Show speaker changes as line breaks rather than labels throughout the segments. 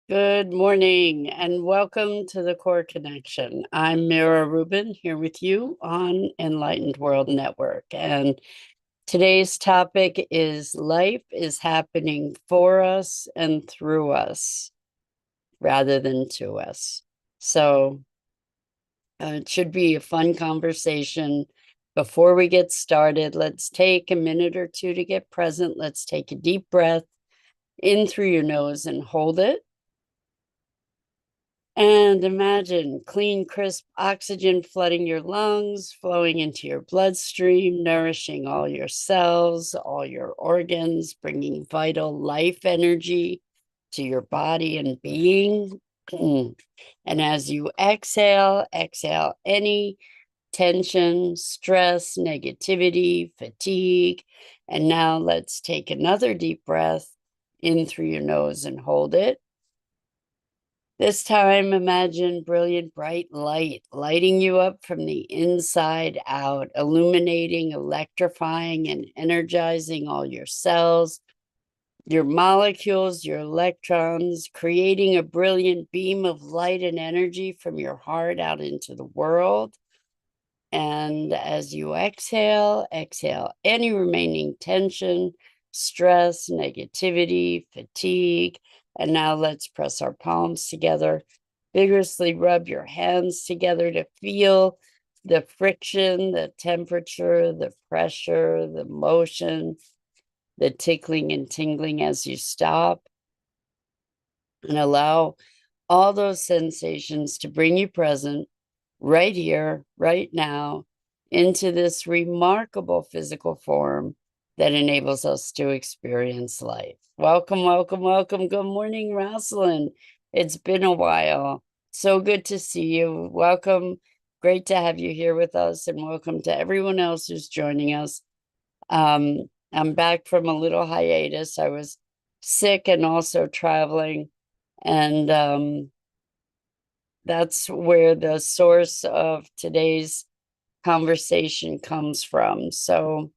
Good morning and welcome to the Core Connection. I'm Mira Rubin here with you on Enlightened World Network. And today's topic is life is happening for us and through us rather than to us. So it should be a fun conversation. Before we get started, let's take a minute or two to get present. Let's take a deep breath in through your nose and hold it. And imagine clean, crisp oxygen flooding your lungs, flowing into your bloodstream, nourishing all your cells, all your organs, bringing vital life energy to your body and being. And as you exhale any tension, stress, negativity, fatigue. And now let's take another deep breath in through your nose and hold it. This time, imagine brilliant, bright light lighting you up from the inside out, illuminating, electrifying, and energizing all your cells, your molecules, your electrons, creating a brilliant beam of light and energy from your heart out into the world. And as you exhale any remaining tension, stress, negativity, fatigue. And now let's press our palms together, vigorously rub your hands together to feel the friction, the temperature, the pressure, the motion, the tickling and tingling as you stop. And allow all those sensations to bring you present right here, right now, into this remarkable physical form that enables us to experience life. Welcome, welcome, welcome. Good morning, Rosalind. It's been a while. So good to see you. Welcome. Great to have you here with us, and welcome to everyone else who's joining us. I'm back from a little hiatus. I was sick and also traveling, and that's where the source of today's conversation comes from. So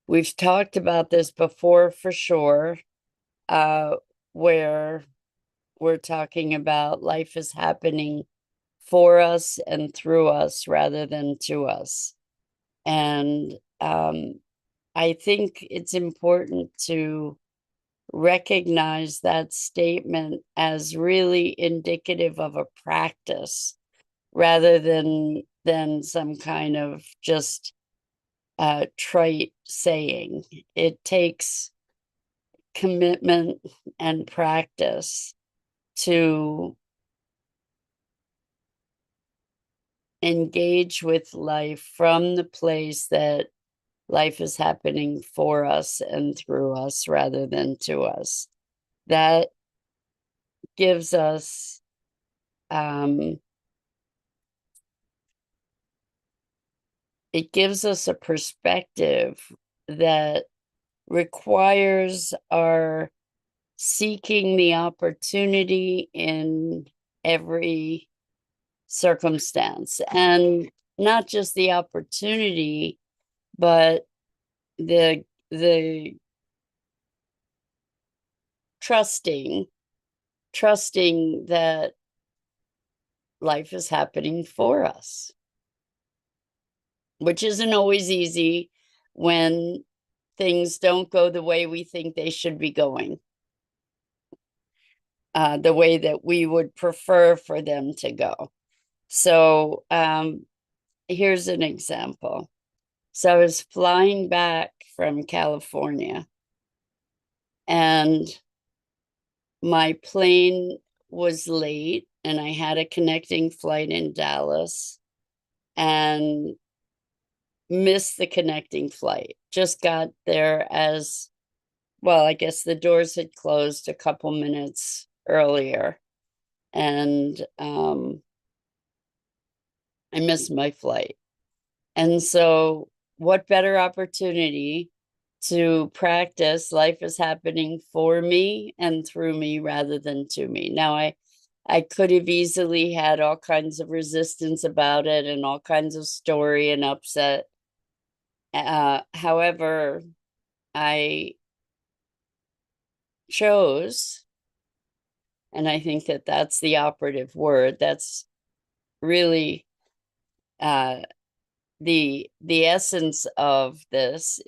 we've talked about this before for sure, where we're talking about life is happening for us and through us rather than to us. And I think it's important to recognize that statement as really indicative of a practice rather than some kind of just trite saying. It takes commitment and practice to engage with life from the place that life is happening for us and through us rather than to us. That gives us it gives us a perspective that requires our seeking the opportunity in every circumstance, and not just the opportunity, but the trusting that life is happening for us, which isn't always easy when things don't go the way we think they should be going, the way that we would prefer for them to go. So here's an example. So I was flying back from California, and my plane was late, and I had a connecting flight in Dallas and missed the connecting flight. Just got there as well. I guess the doors had closed a couple minutes earlier, and I missed my flight. And so, what better opportunity to practice life is happening for me and through me rather than to me? Now, I could have easily had all kinds of resistance about it and all kinds of story and upset. However, I chose, and I think that that's the operative word. That's really uh, the essence of this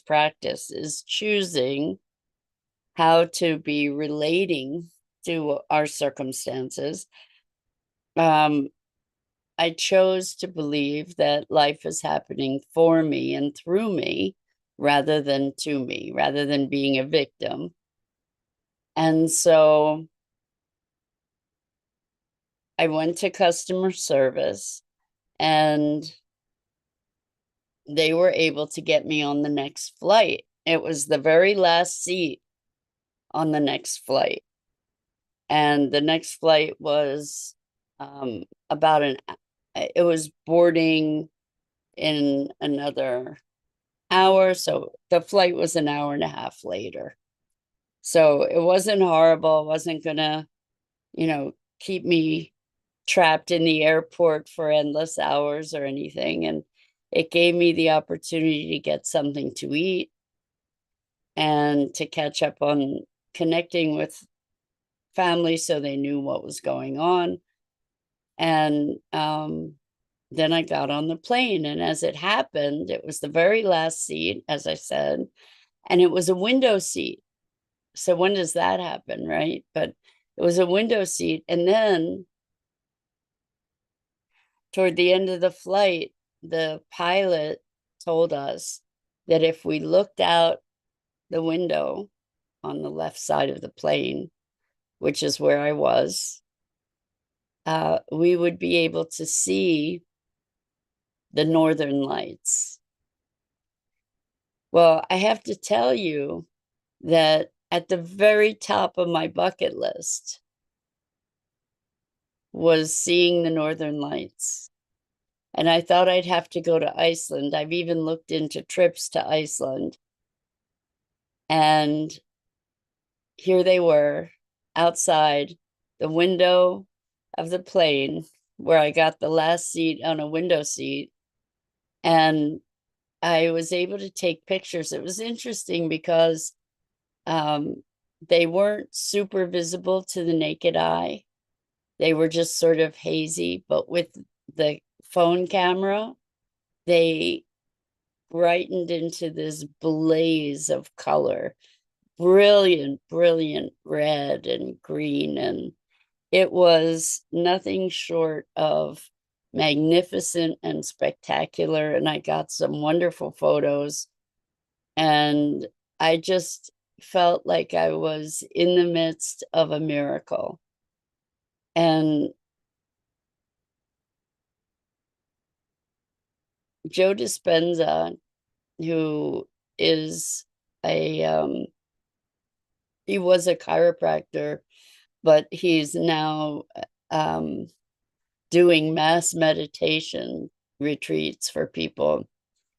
practice is choosing how to be relating to our circumstances. I chose to believe that life is happening for me and through me rather than to me, rather than being a victim. And so I went to customer service and they were able to get me on the next flight. It was the very last seat on the next flight. And the next flight was about it was boarding in another hour. So the flight was an hour and a half later. So it wasn't horrible. It wasn't going to, keep me trapped in the airport for endless hours or anything. And it gave me the opportunity to get something to eat and to catch up on connecting with family so they knew what was going on. And then I got on the plane. And as it happened, it was the very last seat, as I said, and it was a window seat. So when does that happen, right? But it was a window seat. And then toward the end of the flight, the pilot told us that if we looked out the window on the left side of the plane, which is where I was, we would be able to see the northern lights. Well, I have to tell you that at the very top of my bucket list was seeing the northern lights. And I thought I'd have to go to Iceland. I've even looked into trips to Iceland. And here they were outside the window of the plane where I got the last seat on a window seat. And I was able to take pictures. It was interesting because they weren't super visible to the naked eye. They were just sort of hazy, but with the phone camera, they brightened into this blaze of color, brilliant, brilliant red and green. And it was nothing short of magnificent and spectacular. And I got some wonderful photos. And I just felt like I was in the midst of a miracle. And Joe Dispenza, who is he was a chiropractor, but he's now doing mass meditation retreats for people.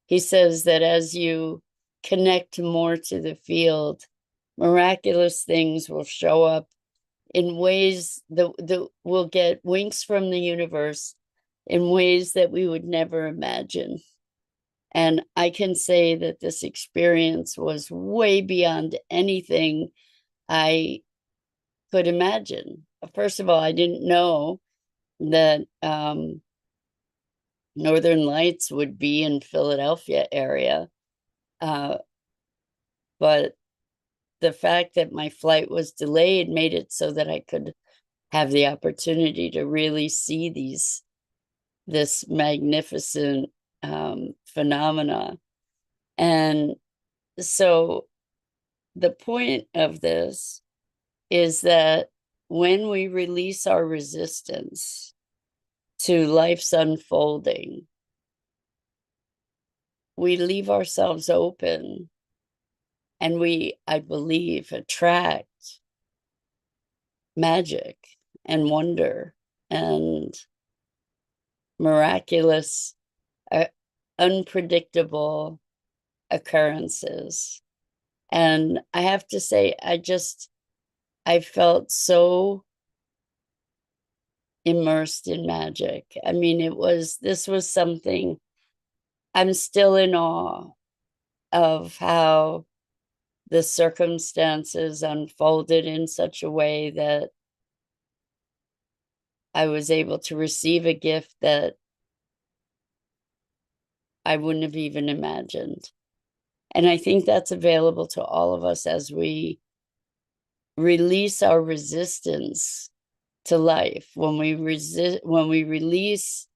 He says that as you connect more to the field, miraculous things will show up in ways that will get winks from the universe in ways that we would never imagine. And I can say that this experience was way beyond anything I could imagine. First of all, I didn't know that Northern Lights would be in Philadelphia area. But the fact that my flight was delayed made it so that I could have the opportunity to really see this magnificent phenomena. And so the point of this is that when we release our resistance to life's unfolding, we leave ourselves open and we, I believe, attract magic and wonder and miraculous, unpredictable occurrences. And I have to say, I felt so immersed in magic. I mean, this was something, I'm still in awe of how the circumstances unfolded in such a way that I was able to receive a gift that I wouldn't have even imagined. And I think that's available to all of us as we release our resistance to life. When we release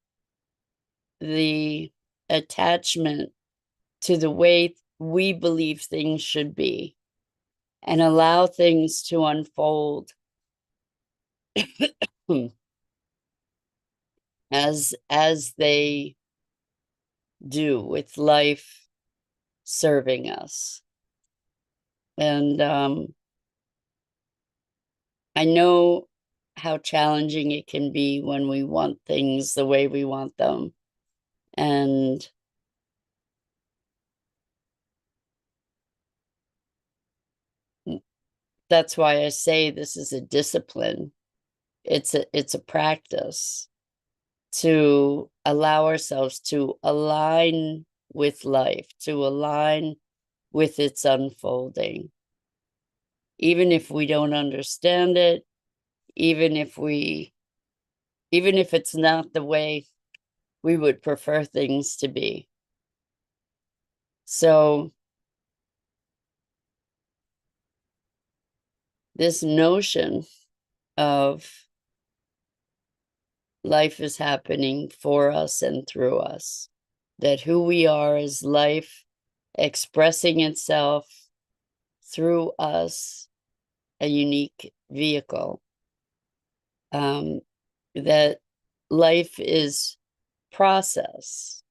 the attachment to the way we believe things should be and allow things to unfold as they do, with life serving us. And I know how challenging it can be when we want things the way we want them. And that's why I say this is a discipline. It's a practice to allow ourselves to align with life, to align with its unfolding. Even if we don't understand it, even if it's not the way we would prefer things to be. So this notion of life is happening for us and through us, that who we are is life expressing itself through us, a unique vehicle, that life is process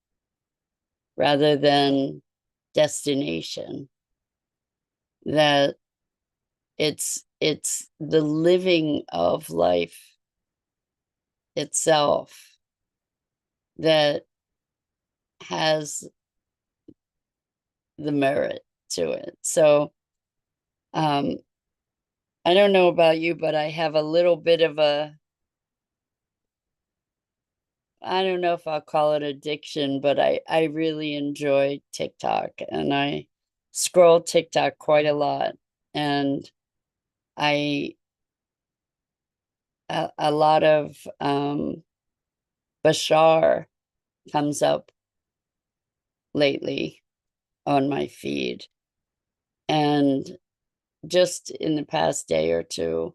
rather than destination, that it's the living of life itself that has the merit to it. So I don't know about you, but I have a little bit of I don't know if I'll call it addiction, but I really enjoy TikTok, and I scroll TikTok quite a lot. And I a lot of Bashar comes up lately on my feed. And just in the past day or two,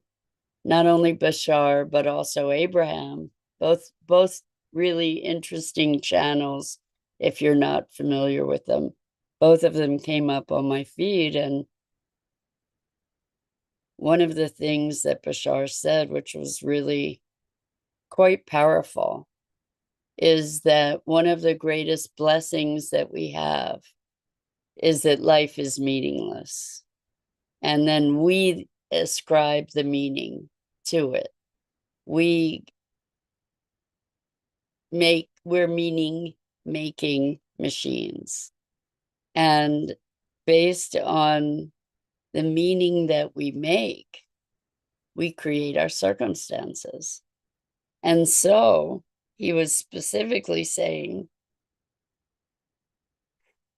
not only Bashar, but also Abraham, both really interesting channels if you're not familiar with them. Both of them came up on my feed, and one of the things that Bashar said, which was really quite powerful, is that one of the greatest blessings that we have is that life is meaningless. And then we ascribe the meaning to it. We're meaning making machines. And based on the meaning that we make, we create our circumstances. And so he was specifically saying,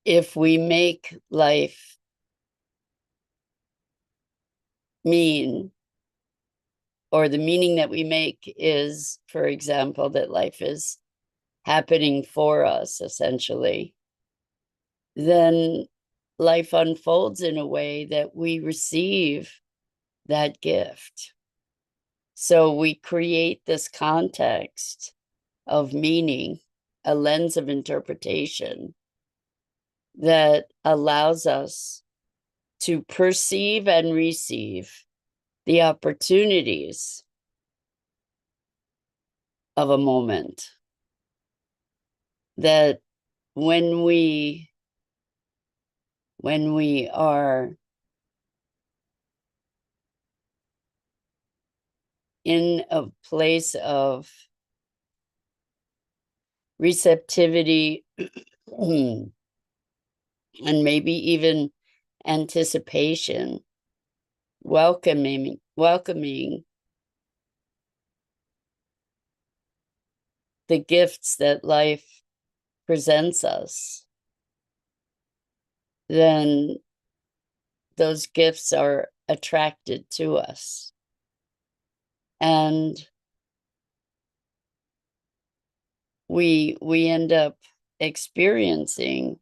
if we make life mean, or the meaning that we make is, for example, that life is happening for us, essentially, then life unfolds in a way that we receive that gift. So we create this context of meaning, a lens of interpretation that allows us to perceive and receive the opportunities of a moment. That when we are in a place of receptivity and maybe even anticipation, welcoming the gifts that life presents us, then those gifts are attracted to us. And we end up experiencing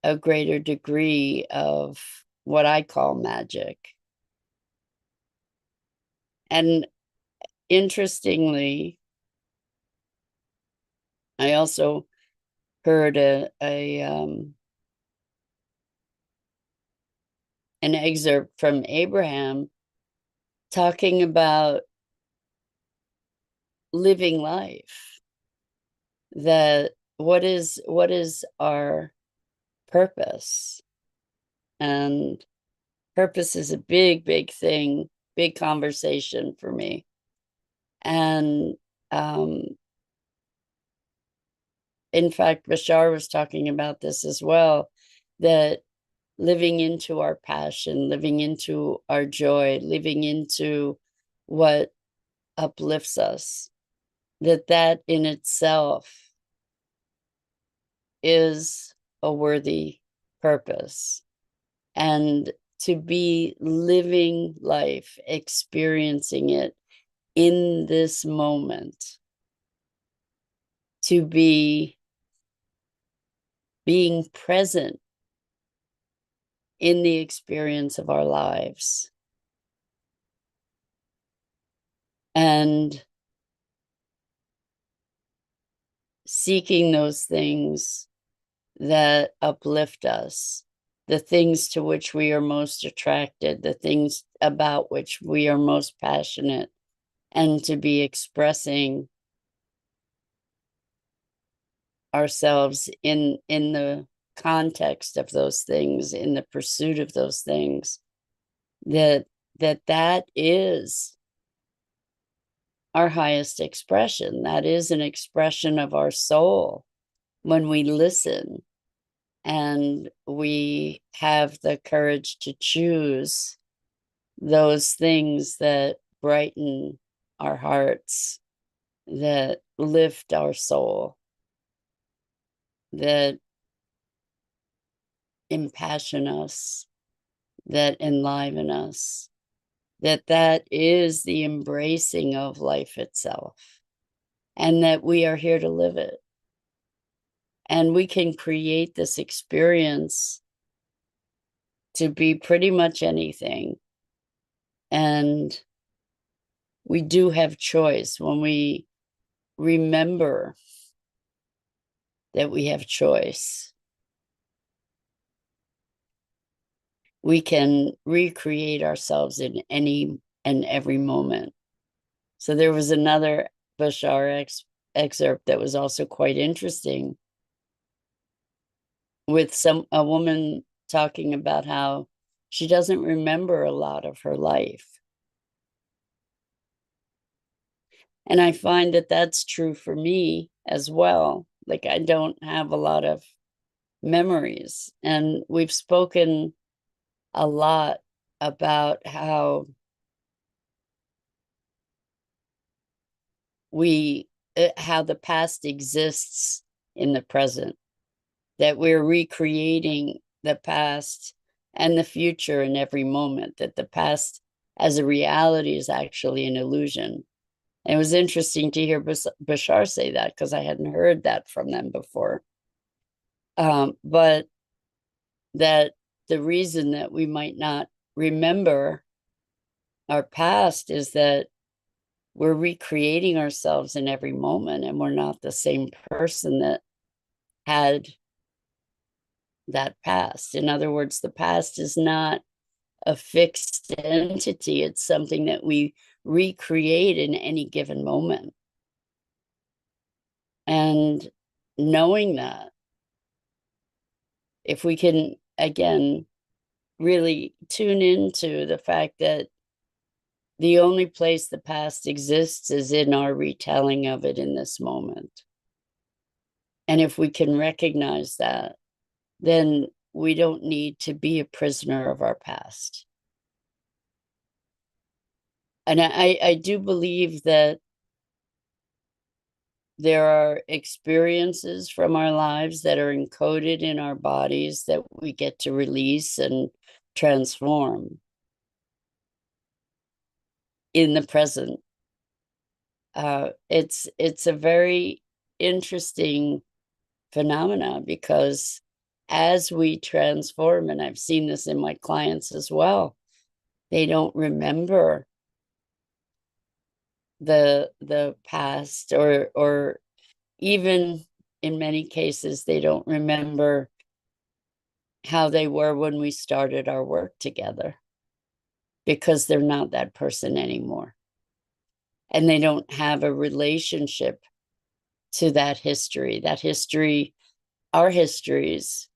a greater degree of what I call magic. And interestingly, I also heard an excerpt from Abraham talking about living life, that what is our purpose. And purpose is a big thing, big conversation for me. And in fact, Bashar was talking about this as well, that living into our passion, living into our joy, living into what uplifts us, that in itself is a worthy purpose. And to be living life, experiencing it in this moment, to be being present in the experience of our lives, and seeking those things that uplift us, the things to which we are most attracted, the things about which we are most passionate, and to be expressing ourselves in the context of those things, in the pursuit of those things, that is our highest expression. That is an expression of our soul when we listen and we have the courage to choose those things that brighten our hearts, that lift our soul, that impassion us, that enliven us, that is the embracing of life itself, and that we are here to live it. And we can create this experience to be pretty much anything. And we do have choice when we remember that we have choice. We can recreate ourselves in any and every moment. So there was another Bashar excerpt that was also quite interesting, with a woman talking about how she doesn't remember a lot of her life. And I find that that's true for me as well. Like, I don't have a lot of memories. And we've spoken a lot about how how the past exists in the present, that we're recreating the past and the future in every moment, that the past as a reality is actually an illusion. And it was interesting to hear Bashar say that, because I hadn't heard that from them before. But that the reason that we might not remember our past is that we're recreating ourselves in every moment, and we're not the same person that had that past. In other words, the past is not a fixed entity, it's something that we recreate in any given moment. And knowing that, if we can, again, really tune into the fact that the only place the past exists is in our retelling of it in this moment. And if we can recognize that, then we don't need to be a prisoner of our past. And I do believe that there are experiences from our lives that are encoded in our bodies that we get to release and transform in the present. It's a very interesting phenomena, because as we transform, and I've seen this in my clients as well, they don't remember the past, or even in many cases they don't remember how they were when we started our work together, because they're not that person anymore, and they don't have a relationship to that history. Our histories,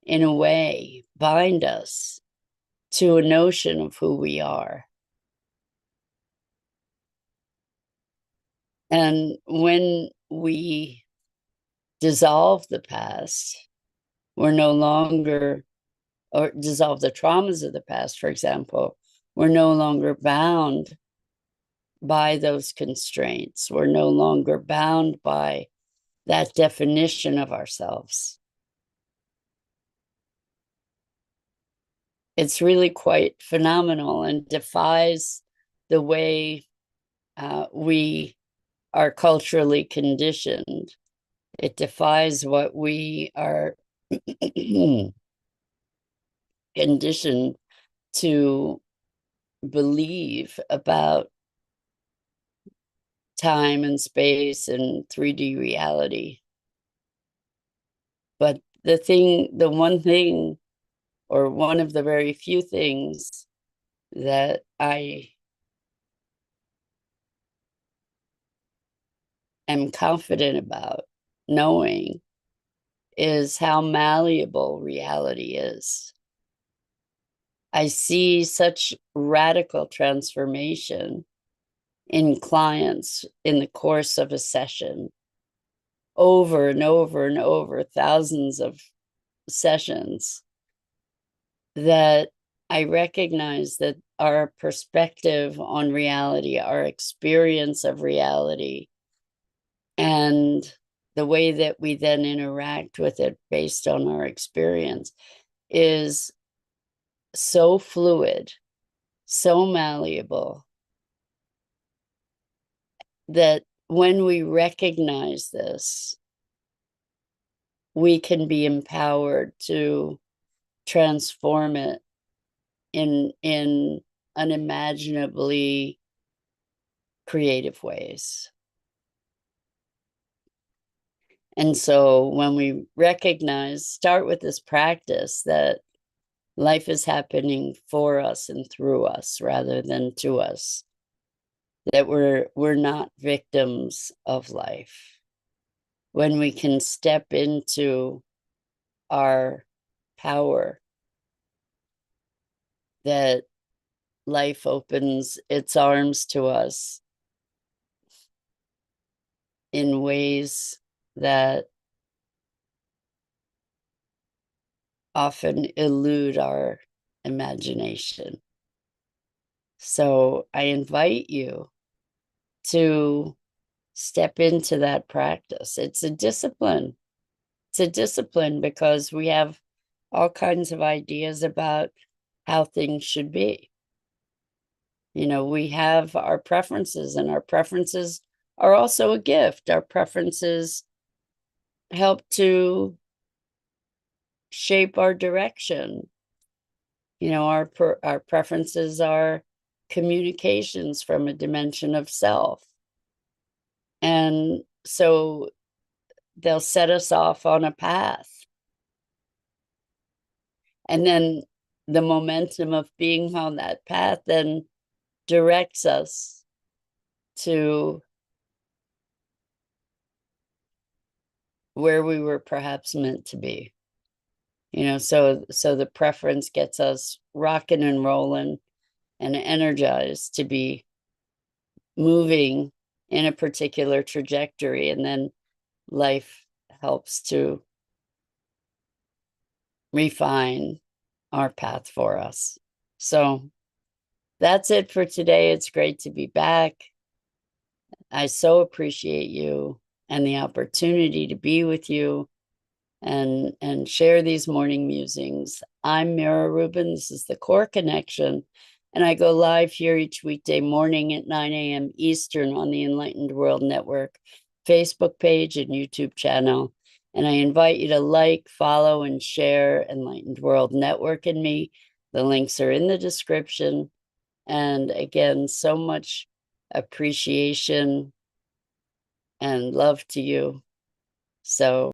in a way, bind us to a notion of who we are. And when we dissolve the past, we're no longer, or dissolve the traumas of the past, for example, we're no longer bound by those constraints. We're no longer bound by that definition of ourselves. It's really quite phenomenal and defies the way we are culturally conditioned. It defies what we are conditioned to believe about time and space and 3D reality. But the one thing, or one of the very few things that I am confident about knowing, is how malleable reality is. I see such radical transformation in clients in the course of a session, over and over and over, thousands of sessions, that I recognize that our perspective on reality, our experience of reality, and the way that we then interact with it based on our experience is so fluid, so malleable, that when we recognize this, we can be empowered to transform it in unimaginably creative ways. And so when we start with this practice that life is happening for us and through us rather than to us, that we're not victims of life. When we can step into our power, that life opens its arms to us in ways that often elude our imagination. So I invite you to step into that practice. It's a discipline. It's a discipline because we have all kinds of ideas about how things should be. You know, we have our preferences, and our preferences are also a gift. Our preferences help to shape our direction. You know, our preferences are communications from a dimension of self. And so they'll set us off on a path. And then the momentum of being on that path then directs us to where we were perhaps meant to be. You know, so the preference gets us rocking and rolling and energized to be moving in a particular trajectory, and then life helps to refine our path for us. So that's it for today. It's great to be back. I so appreciate you and the opportunity to be with you. and share these morning musings. I'm Mira Rubin. This is the Core Connection, and I go live here each weekday morning at 9 a.m. Eastern on the Enlightened World Network Facebook page and YouTube channel. And I invite you to like, follow, and share Enlightened World Network and me. The links are in the description. And again, so much appreciation and love to you. So